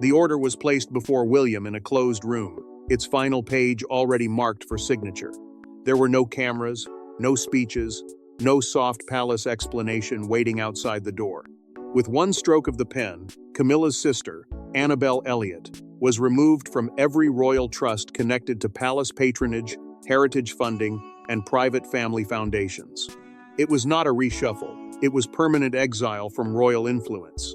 The order was placed before William in a closed room, its final page already marked for signature. There were no cameras, no speeches, no soft palace explanation waiting outside the door. With one stroke of the pen, Camilla's sister, Annabel Elliot, was removed from every royal trust connected to palace patronage, heritage funding, and private family foundations. It was not a reshuffle, it was permanent exile from royal influence.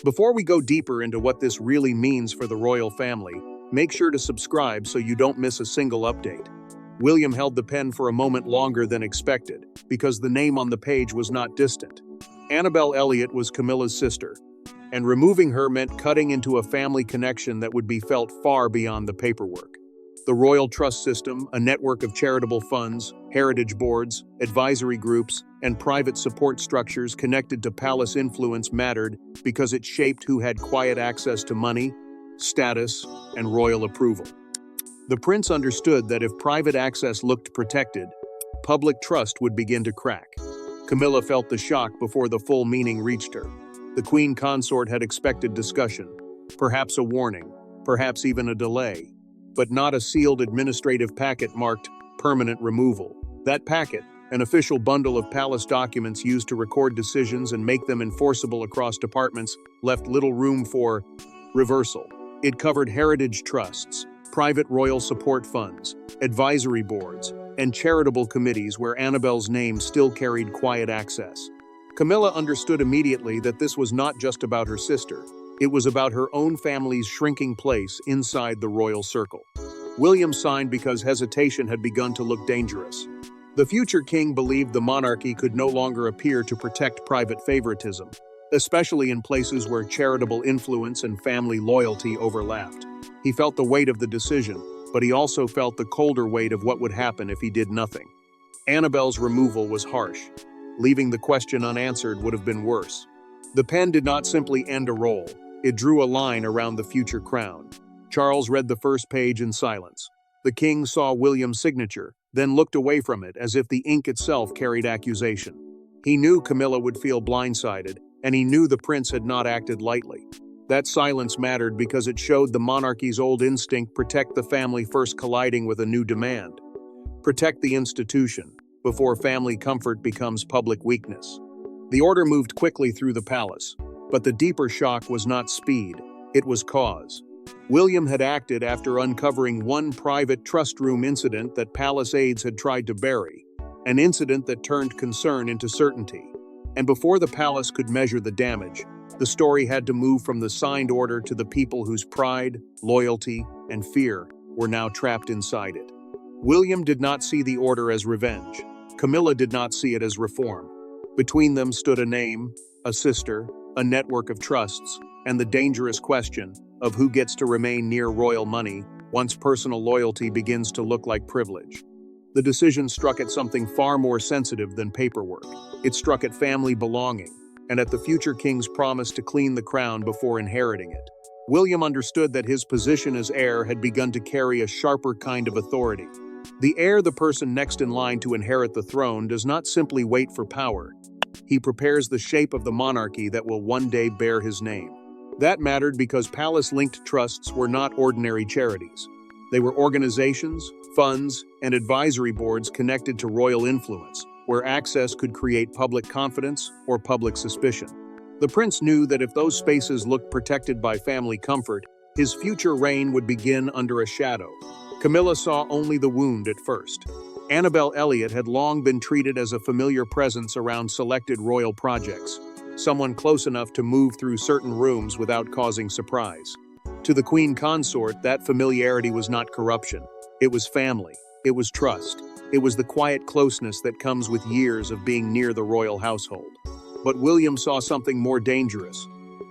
Before we go deeper into what this really means for the royal family, make sure to subscribe so you don't miss a single update. William held the pen for a moment longer than expected, because the name on the page was not distant. Annabel Elliot was Camilla's sister, and removing her meant cutting into a family connection that would be felt far beyond the paperwork. The royal trust system, a network of charitable funds, heritage boards, advisory groups, and private support structures connected to palace influence mattered because it shaped who had quiet access to money, status, and royal approval. The prince understood that if private access looked protected, public trust would begin to crack. Camilla felt the shock before the full meaning reached her. The queen consort had expected discussion, perhaps a warning, perhaps even a delay, but not a sealed administrative packet marked permanent removal. That packet, an official bundle of palace documents used to record decisions and make them enforceable across departments, left little room for reversal. It covered heritage trusts, private royal support funds, advisory boards, and charitable committees where Annabel's name still carried quiet access. Camilla understood immediately that this was not just about her sister. It was about her own family's shrinking place inside the royal circle. William signed because hesitation had begun to look dangerous. The future king believed the monarchy could no longer appear to protect private favoritism, especially in places where charitable influence and family loyalty overlapped. He felt the weight of the decision, but he also felt the colder weight of what would happen if he did nothing. Annabel's removal was harsh. Leaving the question unanswered would have been worse. The pen did not simply end a roll, it drew a line around the future crown. Charles read the first page in silence. The king saw William's signature, then looked away from it as if the ink itself carried accusation. He knew Camilla would feel blindsided, and he knew the prince had not acted lightly. That silence mattered because it showed the monarchy's old instinct: protect the family first colliding with a new demand. Protect the institution before family comfort becomes public weakness. The order moved quickly through the palace, but the deeper shock was not speed, it was cause. William had acted after uncovering one private trust room incident that palace aides had tried to bury, an incident that turned concern into certainty. And before the palace could measure the damage, the story had to move from the signed order to the people whose pride, loyalty, and fear were now trapped inside it. William did not see the order as revenge. Camilla did not see it as reform. Between them stood a name, a sister, a network of trusts, and the dangerous question of who gets to remain near royal money once personal loyalty begins to look like privilege. The decision struck at something far more sensitive than paperwork. It struck at family belonging, and at the future king's promise to clean the crown before inheriting it. William understood that his position as heir had begun to carry a sharper kind of authority. The heir, the person next in line to inherit the throne, does not simply wait for power. He prepares the shape of the monarchy that will one day bear his name. That mattered because palace-linked trusts were not ordinary charities. They were organizations, funds, and advisory boards connected to royal influence, where access could create public confidence or public suspicion. The prince knew that if those spaces looked protected by family comfort, his future reign would begin under a shadow. Camilla saw only the wound at first. Annabel Elliot had long been treated as a familiar presence around selected royal projects, someone close enough to move through certain rooms without causing surprise. To the queen consort, that familiarity was not corruption. It was family. It was trust. It was the quiet closeness that comes with years of being near the royal household. But William saw something more dangerous.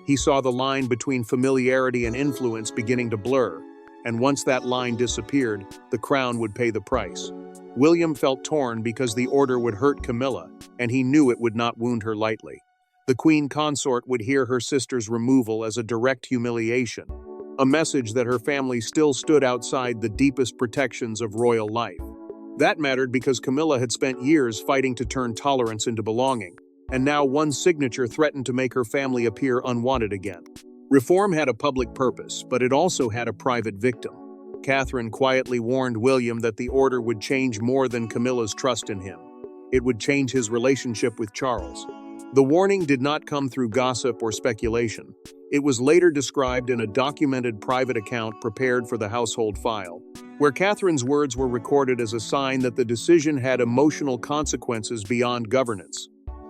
He saw the line between familiarity and influence beginning to blur, and once that line disappeared, the crown would pay the price. William felt torn because the order would hurt Camilla, and he knew it would not wound her lightly. The queen consort would hear her sister's removal as a direct humiliation, a message that her family still stood outside the deepest protections of royal life. That mattered because Camilla had spent years fighting to turn tolerance into belonging, and now one signature threatened to make her family appear unwanted again. Reform had a public purpose, but it also had a private victim. Catherine quietly warned William that the order would change more than Camilla's trust in him. It would change his relationship with Charles. The warning did not come through gossip or speculation. It was later described in a documented private account prepared for the household file, where Catherine's words were recorded as a sign that the decision had emotional consequences beyond governance.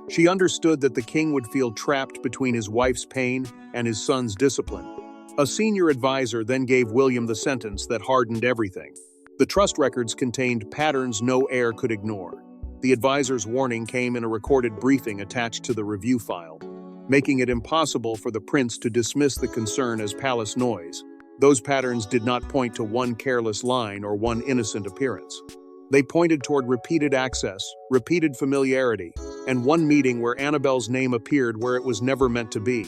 She understood that the king would feel trapped between his wife's pain and his son's discipline. A senior advisor then gave William the sentence that hardened everything. The trust records contained patterns no heir could ignore. The advisor's warning came in a recorded briefing attached to the review file, making it impossible for the prince to dismiss the concern as palace noise. Those patterns did not point to one careless line or one innocent appearance. They pointed toward repeated access, repeated familiarity, and one meeting where Annabel's name appeared where it was never meant to be.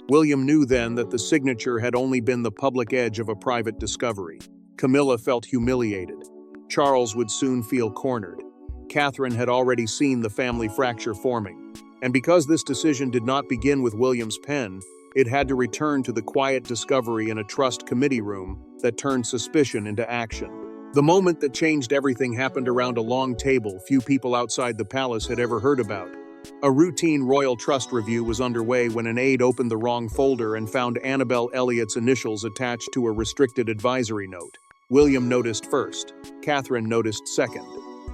William knew then that the signature had only been the public edge of a private discovery. Camilla felt humiliated. Charles would soon feel cornered. Catherine had already seen the family fracture forming. And because this decision did not begin with William's pen, it had to return to the quiet discovery in a trust committee room that turned suspicion into action. The moment that changed everything happened around a long table few people outside the palace had ever heard about. A routine royal trust review was underway when an aide opened the wrong folder and found Annabel Elliot's initials attached to a restricted advisory note. William noticed first. Catherine noticed second.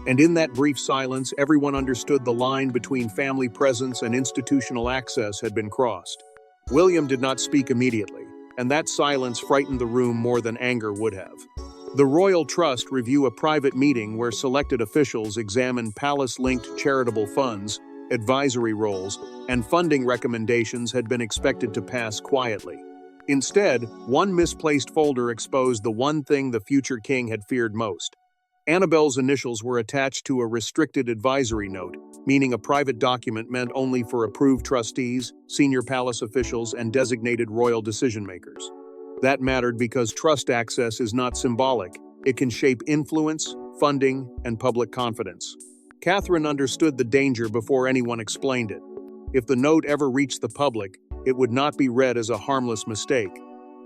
And in that brief silence, everyone understood the line between family presence and institutional access had been crossed. William did not speak immediately, and that silence frightened the room more than anger would have. The Royal Trust review a private meeting where selected officials examined palace-linked charitable funds, advisory roles, and funding recommendations had been expected to pass quietly. Instead, one misplaced folder exposed the one thing the future king had feared most. Annabel's initials were attached to a restricted advisory note, meaning a private document meant only for approved trustees, senior palace officials, and designated royal decision-makers. That mattered because trust access is not symbolic. It can shape influence, funding, and public confidence. Catherine understood the danger before anyone explained it. If the note ever reached the public, it would not be read as a harmless mistake.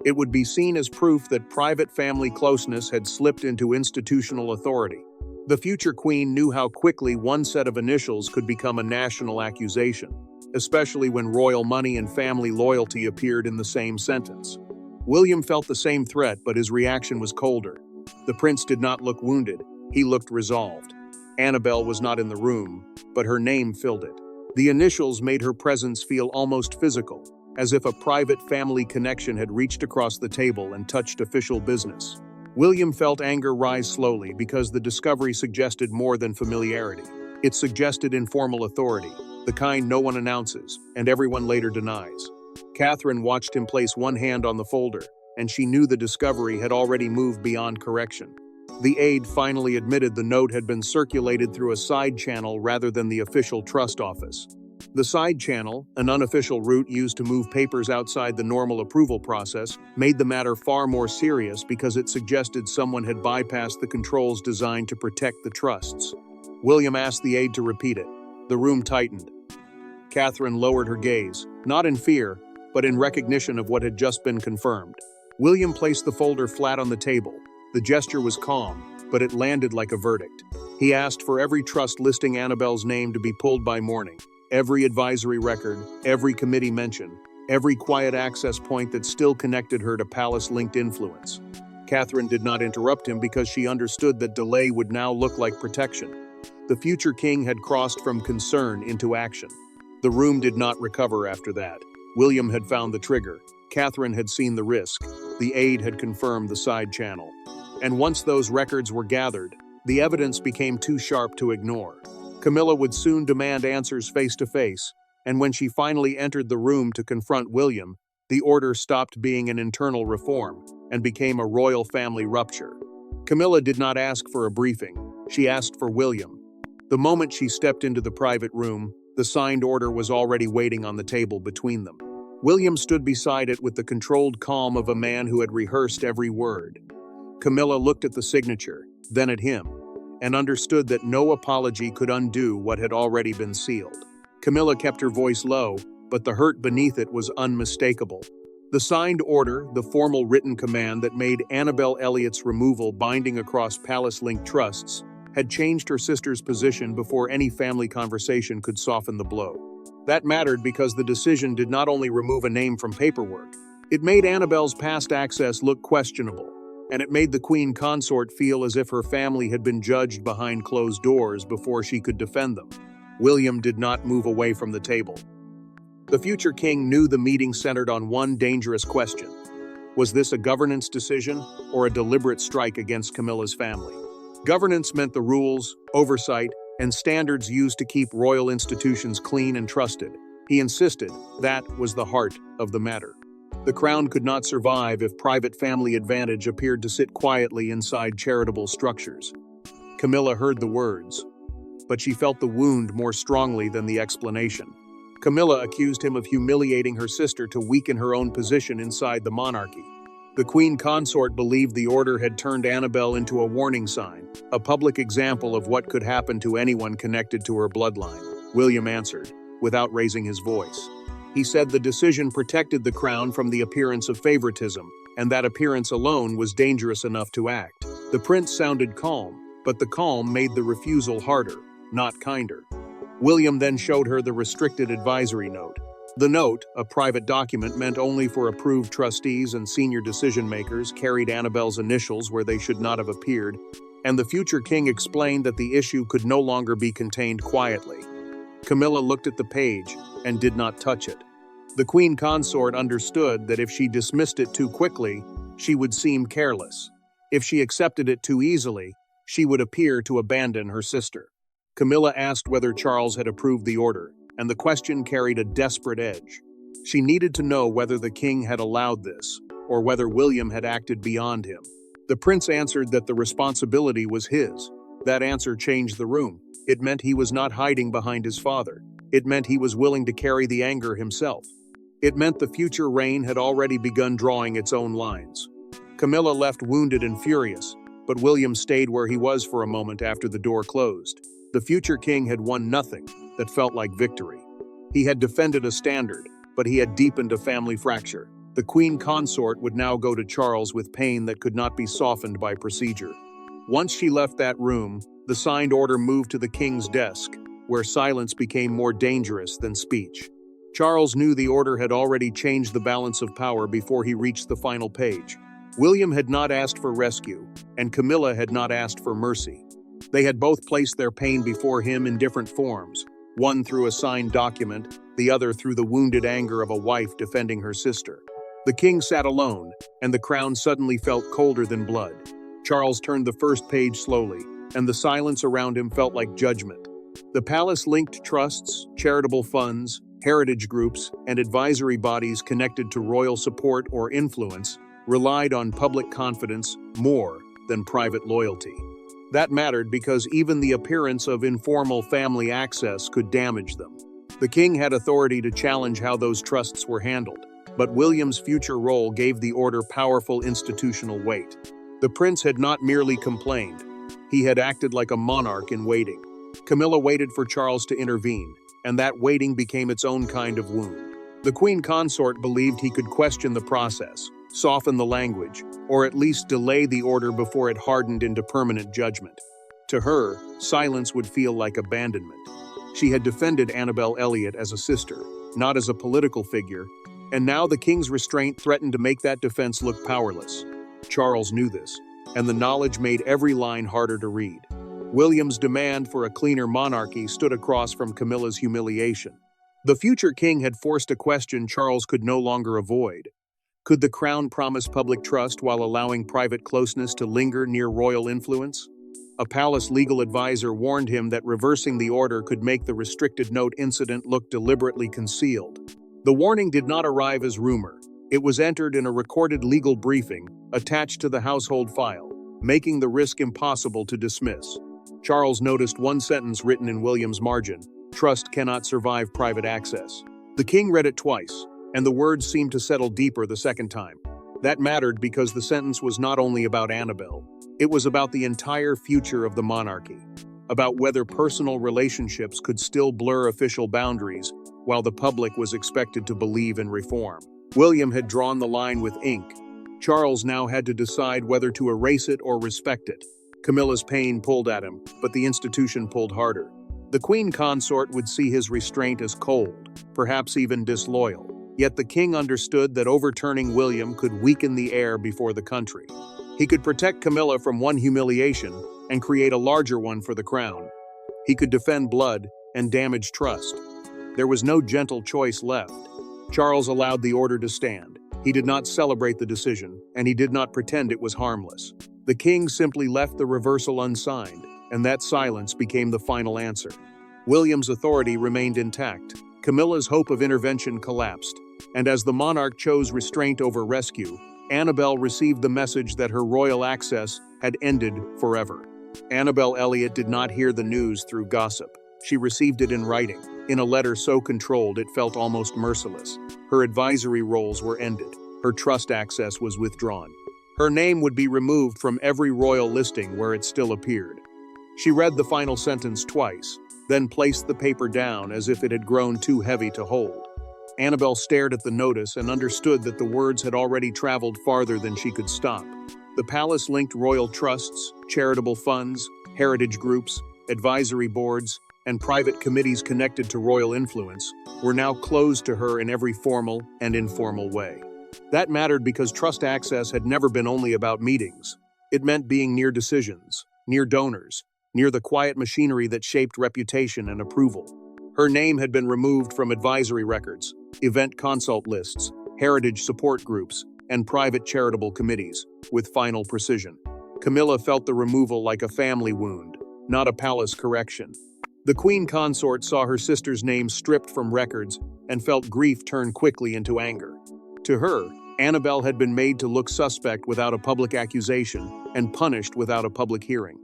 It would be seen as proof that private family closeness had slipped into institutional authority. The future queen knew how quickly one set of initials could become a national accusation, especially when royal money and family loyalty appeared in the same sentence. William felt the same threat, but his reaction was colder. The prince did not look wounded, he looked resolved. Annabel was not in the room, but her name filled it. The initials made her presence feel almost physical, as if a private family connection had reached across the table and touched official business. William felt anger rise slowly because the discovery suggested more than familiarity. It suggested informal authority, the kind no one announces, and everyone later denies. Catherine watched him place one hand on the folder, and she knew the discovery had already moved beyond correction. The aide finally admitted the note had been circulated through a side channel rather than the official trust office. The side channel, an unofficial route used to move papers outside the normal approval process, made the matter far more serious because it suggested someone had bypassed the controls designed to protect the trusts. William asked the aide to repeat it. The room tightened. Catherine lowered her gaze, not in fear, but in recognition of what had just been confirmed. William placed the folder flat on the table. The gesture was calm, but it landed like a verdict. He asked for every trust listing Annabel's name to be pulled by morning. Every advisory record, every committee mention, every quiet access point that still connected her to palace-linked influence. Catherine did not interrupt him because she understood that delay would now look like protection. The future king had crossed from concern into action. The room did not recover after that. William had found the trigger. Catherine had seen the risk. The aide had confirmed the side channel. And once those records were gathered, the evidence became too sharp to ignore. Camilla would soon demand answers face to face, and when she finally entered the room to confront William, the order stopped being an internal reform and became a royal family rupture. Camilla did not ask for a briefing, she asked for William. The moment she stepped into the private room, the signed order was already waiting on the table between them. William stood beside it with the controlled calm of a man who had rehearsed every word. Camilla looked at the signature, then at him, and understood that no apology could undo what had already been sealed. Camilla kept her voice low, but the hurt beneath it was unmistakable. The signed order, the formal written command that made Annabel Elliott's removal binding across palace-linked trusts, had changed her sister's position before any family conversation could soften the blow. That mattered because the decision did not only remove a name from paperwork, it made Annabel's past access look questionable, and it made the queen consort feel as if her family had been judged behind closed doors before she could defend them. William did not move away from the table. The future king knew the meeting centered on one dangerous question. Was this a governance decision or a deliberate strike against Camilla's family? Governance meant the rules, oversight, and standards used to keep royal institutions clean and trusted. He insisted that was the heart of the matter. The crown could not survive if private family advantage appeared to sit quietly inside charitable structures. Camilla heard the words, but she felt the wound more strongly than the explanation. Camilla accused him of humiliating her sister to weaken her own position inside the monarchy. The queen consort believed the order had turned Annabel into a warning sign, a public example of what could happen to anyone connected to her bloodline. William answered, without raising his voice. He said the decision protected the crown from the appearance of favoritism, and that appearance alone was dangerous enough to act. The prince sounded calm, but the calm made the refusal harder, not kinder. William then showed her the restricted advisory note. The note, a private document meant only for approved trustees and senior decision-makers, carried Annabel's initials where they should not have appeared, and the future king explained that the issue could no longer be contained quietly. Camilla looked at the page and did not touch it. The queen consort understood that if she dismissed it too quickly, she would seem careless. If she accepted it too easily, she would appear to abandon her sister. Camilla asked whether Charles had approved the order, and the question carried a desperate edge. She needed to know whether the king had allowed this, or whether William had acted beyond him. The prince answered that the responsibility was his. That answer changed the room. It meant he was not hiding behind his father. It meant he was willing to carry the anger himself. It meant the future reign had already begun drawing its own lines. Camilla left wounded and furious, but William stayed where he was for a moment after the door closed. The future king had won nothing that felt like victory. He had defended a standard, but he had deepened a family fracture. The queen consort would now go to Charles with pain that could not be softened by procedure. Once she left that room, the signed order moved to the king's desk, where silence became more dangerous than speech. Charles knew the order had already changed the balance of power before he reached the final page. William had not asked for rescue, and Camilla had not asked for mercy. They had both placed their pain before him in different forms, one through a signed document, the other through the wounded anger of a wife defending her sister. The king sat alone, and the crown suddenly felt colder than blood. Charles turned the first page slowly, and the silence around him felt like judgment. The palace-linked trusts, charitable funds, heritage groups, and advisory bodies connected to royal support or influence relied on public confidence more than private loyalty. That mattered because even the appearance of informal family access could damage them. The king had authority to challenge how those trusts were handled, but William's future role gave the order powerful institutional weight. The prince had not merely complained. He had acted like a monarch in waiting. Camilla waited for Charles to intervene, and that waiting became its own kind of wound. The queen consort believed he could question the process, soften the language, or at least delay the order before it hardened into permanent judgment. To her, silence would feel like abandonment. She had defended Annabel Elliot as a sister, not as a political figure, and now the king's restraint threatened to make that defense look powerless. Charles knew this, and the knowledge made every line harder to read. William's demand for a cleaner monarchy stood across from Camilla's humiliation. The future king had forced a question Charles could no longer avoid. Could the crown promise public trust while allowing private closeness to linger near royal influence? A palace legal advisor warned him that reversing the order could make the restricted note incident look deliberately concealed. The warning did not arrive as rumor. It was entered in a recorded legal briefing attached to the household file, making the risk impossible to dismiss. Charles noticed one sentence written in William's margin: "Trust cannot survive private access." The king read it twice, and the words seemed to settle deeper the second time. That mattered because the sentence was not only about Annabel. It was about the entire future of the monarchy, about whether personal relationships could still blur official boundaries while the public was expected to believe in reform. William had drawn the line with ink. Charles now had to decide whether to erase it or respect it. Camilla's pain pulled at him, but the institution pulled harder. The queen consort would see his restraint as cold, perhaps even disloyal. Yet the king understood that overturning William could weaken the heir before the country. He could protect Camilla from one humiliation and create a larger one for the crown. He could defend blood and damage trust. There was no gentle choice left. Charles allowed the order to stand. He did not celebrate the decision, and he did not pretend it was harmless. The king simply left the reversal unsigned, and that silence became the final answer. William's authority remained intact. Camilla's hope of intervention collapsed, and as the monarch chose restraint over rescue, Annabel received the message that her royal access had ended forever. Annabel Elliot did not hear the news through gossip. She received it in writing, in a letter so controlled it felt almost merciless. Her advisory roles were ended. Her trust access was withdrawn. Her name would be removed from every royal listing where it still appeared. She read the final sentence twice, then placed the paper down as if it had grown too heavy to hold. Annabel stared at the notice and understood that the words had already traveled farther than she could stop. The palace linked royal trusts, charitable funds, heritage groups, advisory boards, and private committees connected to royal influence were now closed to her in every formal and informal way. That mattered because trust access had never been only about meetings. It meant being near decisions, near donors, near the quiet machinery that shaped reputation and approval. Her name had been removed from advisory records, event consult lists, heritage support groups, and private charitable committees, with final precision. Camilla felt the removal like a family wound, not a palace correction. The queen consort saw her sister's name stripped from records and felt grief turn quickly into anger. To her, Annabel had been made to look suspect without a public accusation and punished without a public hearing.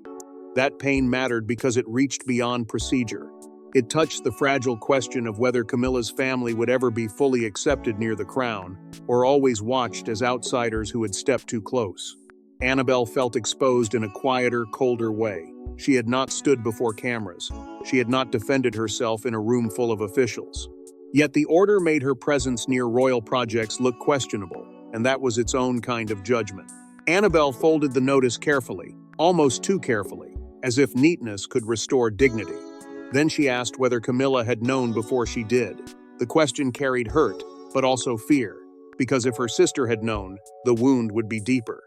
That pain mattered because it reached beyond procedure. It touched the fragile question of whether Camilla's family would ever be fully accepted near the crown, or always watched as outsiders who had stepped too close. Annabel felt exposed in a quieter, colder way. She had not stood before cameras. She had not defended herself in a room full of officials. Yet the order made her presence near royal projects look questionable, and that was its own kind of judgment. Annabel folded the notice carefully, almost too carefully, as if neatness could restore dignity. Then she asked whether Camilla had known before she did. The question carried hurt, but also fear, because if her sister had known, the wound would be deeper.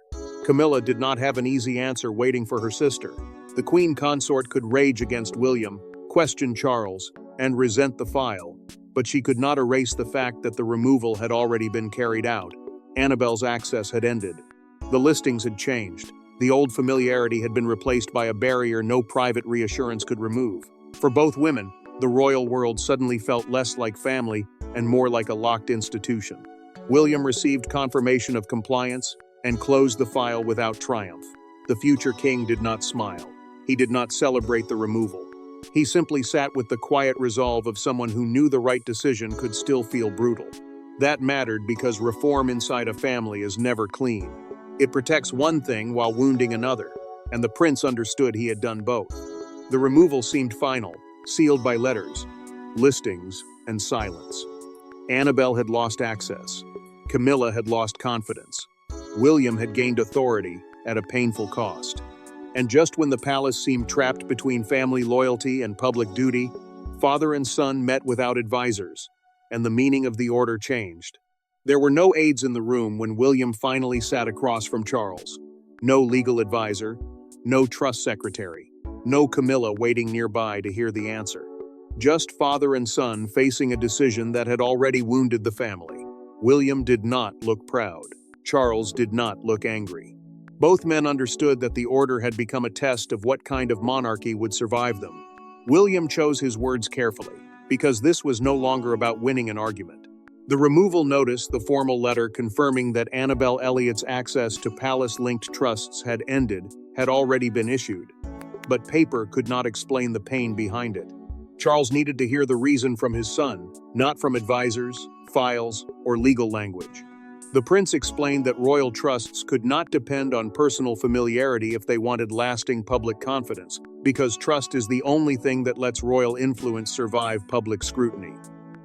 Camilla did not have an easy answer waiting for her sister. The queen consort could rage against William, question Charles, and resent the file, but she could not erase the fact that the removal had already been carried out. Annabel's access had ended. The listings had changed. The old familiarity had been replaced by a barrier no private reassurance could remove. For both women, the royal world suddenly felt less like family and more like a locked institution. William received confirmation of compliance and closed the file without triumph. The future king did not smile. He did not celebrate the removal. He simply sat with the quiet resolve of someone who knew the right decision could still feel brutal. That mattered because reform inside a family is never clean. It protects one thing while wounding another, and the prince understood he had done both. The removal seemed final, sealed by letters, listings, and silence. Annabel had lost access. Camilla had lost confidence. William had gained authority at a painful cost. And just when the palace seemed trapped between family loyalty and public duty, father and son met without advisors, and the meaning of the order changed. There were no aides in the room when William finally sat across from Charles. No legal advisor, no trust secretary, no Camilla waiting nearby to hear the answer. Just father and son facing a decision that had already wounded the family. William did not look proud. Charles did not look angry. Both men understood that the order had become a test of what kind of monarchy would survive them. William chose his words carefully, because this was no longer about winning an argument. The removal notice, the formal letter confirming that Annabel Elliot's access to palace-linked trusts had ended, had already been issued. But paper could not explain the pain behind it. Charles needed to hear the reason from his son, not from advisors, files, or legal language. The prince explained that royal trusts could not depend on personal familiarity if they wanted lasting public confidence, because trust is the only thing that lets royal influence survive public scrutiny.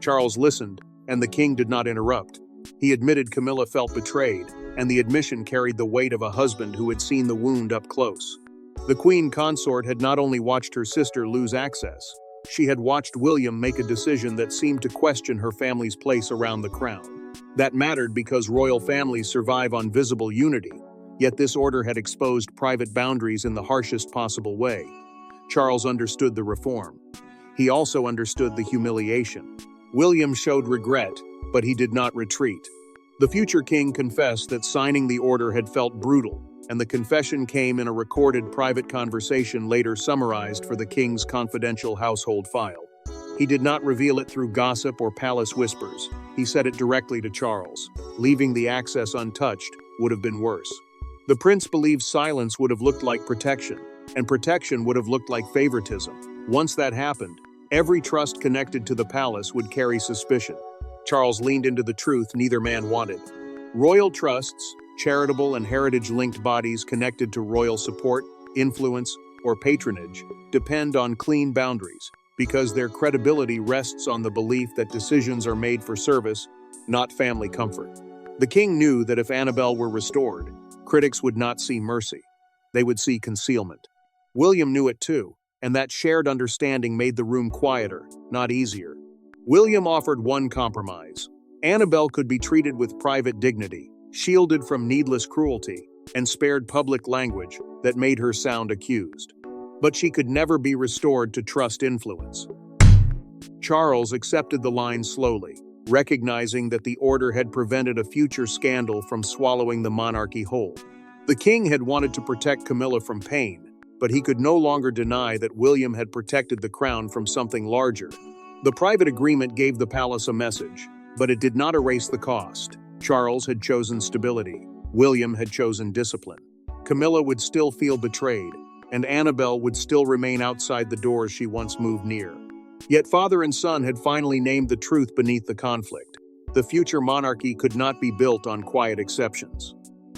Charles listened, and the king did not interrupt. He admitted Camilla felt betrayed, and the admission carried the weight of a husband who had seen the wound up close. The queen consort had not only watched her sister lose access, she had watched William make a decision that seemed to question her family's place around the crown. That mattered because royal families survive on visible unity, yet this order had exposed private boundaries in the harshest possible way. Charles understood the reform. He also understood the humiliation. William showed regret, but he did not retreat. The future king confessed that signing the order had felt brutal, and the confession came in a recorded private conversation later summarized for the king's confidential household file. He did not reveal it through gossip or palace whispers. He said it directly to Charles. Leaving the access untouched would have been worse. The prince believed silence would have looked like protection, and protection would have looked like favoritism. Once that happened, every trust connected to the palace would carry suspicion. Charles leaned into the truth neither man wanted. Royal trusts, charitable and heritage-linked bodies connected to royal support, influence, or patronage, depend on clean boundaries because their credibility rests on the belief that decisions are made for service, not family comfort. The king knew that if Annabel were restored, critics would not see mercy. They would see concealment. William knew it too, and that shared understanding made the room quieter, not easier. William offered one compromise. Annabel could be treated with private dignity, shielded from needless cruelty, and spared public language that made her sound accused. But she could never be restored to trust influence. Charles accepted the line slowly, recognizing that the order had prevented a future scandal from swallowing the monarchy whole. The king had wanted to protect Camilla from pain, but he could no longer deny that William had protected the crown from something larger. The private agreement gave the palace a message, but it did not erase the cost. Charles had chosen stability. William had chosen discipline. Camilla would still feel betrayed, and Annabel would still remain outside the doors she once moved near. Yet father and son had finally named the truth beneath the conflict. The future monarchy could not be built on quiet exceptions.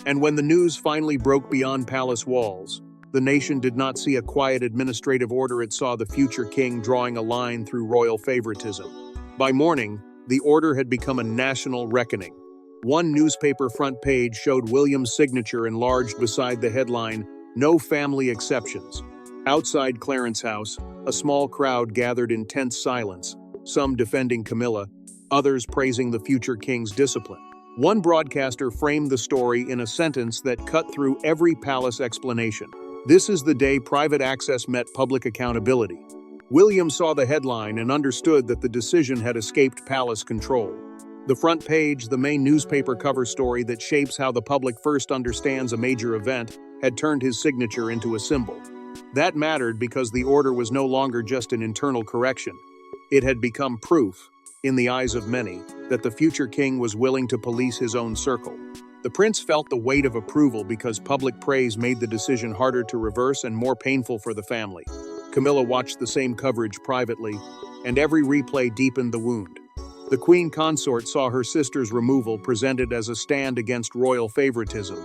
And when the news finally broke beyond palace walls, the nation did not see a quiet administrative order, it saw the future king drawing a line through royal favoritism. By morning, the order had become a national reckoning. One newspaper front page showed William's signature enlarged beside the headline, "No family exceptions." Outside Clarence House, a small crowd gathered in tense silence, some defending Camilla, others praising the future king's discipline. One broadcaster framed the story in a sentence that cut through every palace explanation. "This is the day private access met public accountability." William saw the headline and understood that the decision had escaped palace control. The front page, the main newspaper cover story that shapes how the public first understands a major event, had turned his signature into a symbol. That mattered because the order was no longer just an internal correction. It had become proof, in the eyes of many, that the future king was willing to police his own circle. The prince felt the weight of approval because public praise made the decision harder to reverse and more painful for the family. Camilla watched the same coverage privately, and every replay deepened the wound. The queen consort saw her sister's removal presented as a stand against royal favoritism,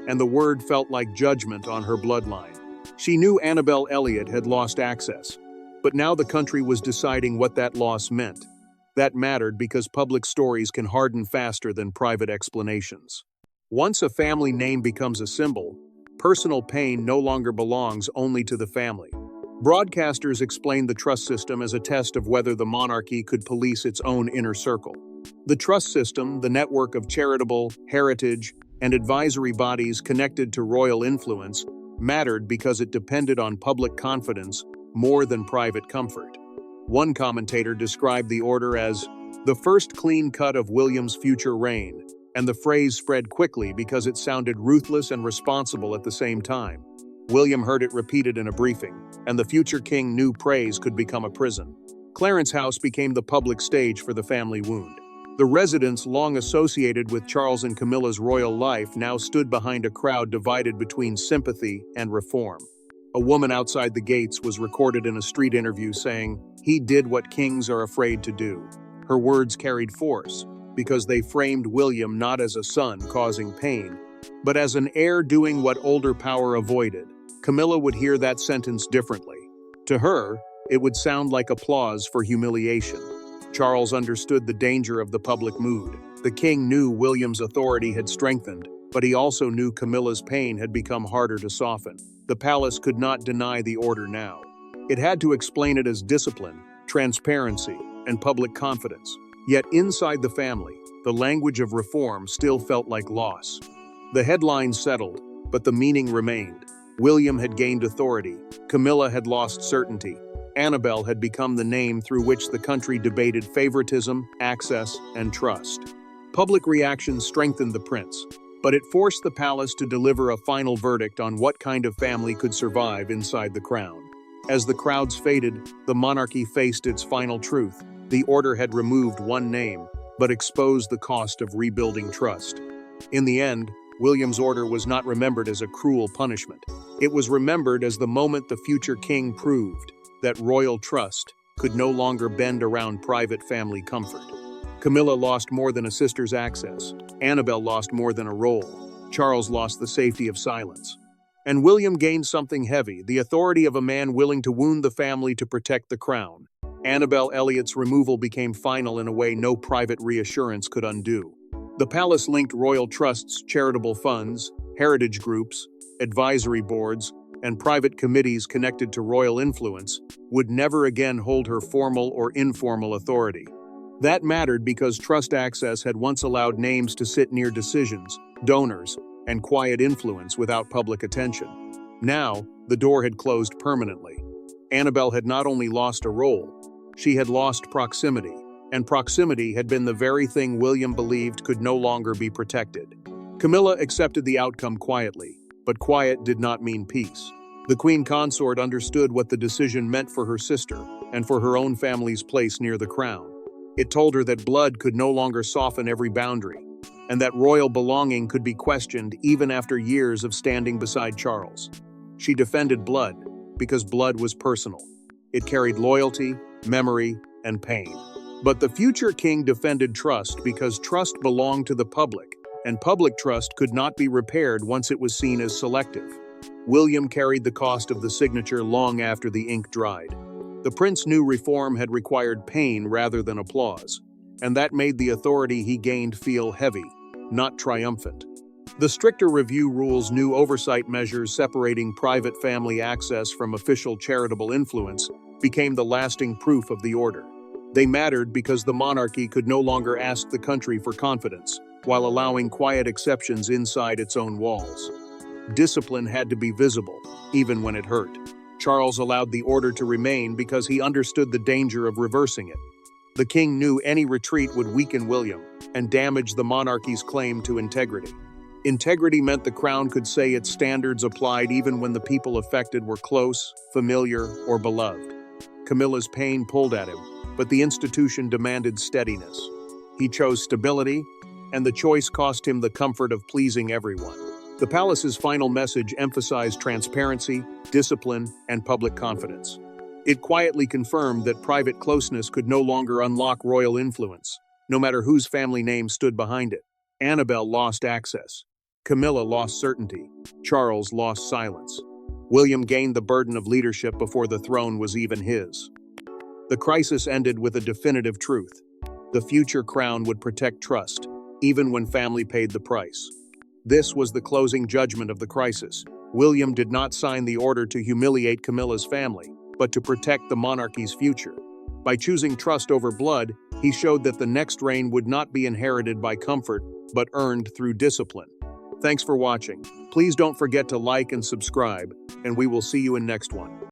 and the word felt like judgment on her bloodline. She knew Annabel Elliot had lost access, but now the country was deciding what that loss meant. That mattered because public stories can harden faster than private explanations. Once a family name becomes a symbol, personal pain no longer belongs only to the family. Broadcasters explained the trust system as a test of whether the monarchy could police its own inner circle. The trust system, the network of charitable, heritage, and advisory bodies connected to royal influence, mattered because it depended on public confidence more than private comfort. One commentator described the order as the first clean cut of William's future reign, and the phrase spread quickly because it sounded ruthless and responsible at the same time. William heard it repeated in a briefing, and the future king knew praise could become a prison. Clarence House became the public stage for the family wound. The residents long associated with Charles and Camilla's royal life now stood behind a crowd divided between sympathy and reform. A woman outside the gates was recorded in a street interview saying, "He did what kings are afraid to do." Her words carried force because they framed William not as a son causing pain, but as an heir doing what older power avoided. Camilla would hear that sentence differently. To her, it would sound like applause for humiliation. Charles understood the danger of the public mood. The king knew William's authority had strengthened, but he also knew Camilla's pain had become harder to soften. The palace could not deny the order now. It had to explain it as discipline, transparency, and public confidence. Yet inside the family, the language of reform still felt like loss. The headlines settled, but the meaning remained. William had gained authority, Camilla had lost certainty, Annabel had become the name through which the country debated favoritism, access, and trust. Public reaction strengthened the prince, but it forced the palace to deliver a final verdict on what kind of family could survive inside the crown. As the crowds faded, the monarchy faced its final truth. The order had removed one name, but exposed the cost of rebuilding trust. In the end, William's order was not remembered as a cruel punishment. It was remembered as the moment the future king proved that royal trust could no longer bend around private family comfort. Camilla lost more than a sister's access. Annabel lost more than a role. Charles lost the safety of silence. And William gained something heavy, the authority of a man willing to wound the family to protect the crown. Annabel Elliot's removal became final in a way no private reassurance could undo. The palace linked royal trusts, charitable funds, heritage groups, advisory boards, and private committees connected to royal influence would never again hold her formal or informal authority. That mattered because trust access had once allowed names to sit near decisions, donors, and quiet influence without public attention. Now, the door had closed permanently. Annabel had not only lost a role, she had lost proximity, and proximity had been the very thing William believed could no longer be protected. Camilla accepted the outcome quietly, but quiet did not mean peace. The queen consort understood what the decision meant for her sister and for her own family's place near the crown. It told her that blood could no longer soften every boundary, and that royal belonging could be questioned even after years of standing beside Charles. She defended blood because blood was personal. It carried loyalty, memory, and pain. But the future king defended trust because trust belonged to the public, and public trust could not be repaired once it was seen as selective. William carried the cost of the signature long after the ink dried. The prince knew reform had required pain rather than applause, and that made the authority he gained feel heavy, not triumphant. The stricter review rules, new oversight measures separating private family access from official charitable influence, became the lasting proof of the order. They mattered because the monarchy could no longer ask the country for confidence, while allowing quiet exceptions inside its own walls. Discipline had to be visible, even when it hurt. Charles allowed the order to remain because he understood the danger of reversing it. The king knew any retreat would weaken William and damage the monarchy's claim to integrity. Integrity meant the crown could say its standards applied even when the people affected were close, familiar, or beloved. Camilla's pain pulled at him, but the institution demanded steadiness. He chose stability, and the choice cost him the comfort of pleasing everyone. The palace's final message emphasized transparency, discipline, and public confidence. It quietly confirmed that private closeness could no longer unlock royal influence, no matter whose family name stood behind it. Annabel lost access. Camilla lost certainty. Charles lost silence. William gained the burden of leadership before the throne was even his. The crisis ended with a definitive truth. The future crown would protect trust, even when family paid the price. This was the closing judgment of the crisis. William did not sign the order to humiliate Camilla's family, but to protect the monarchy's future. By choosing trust over blood, he showed that the next reign would not be inherited by comfort, but earned through discipline. Thanks for watching. Please don't forget to like and subscribe, and we will see you in next one.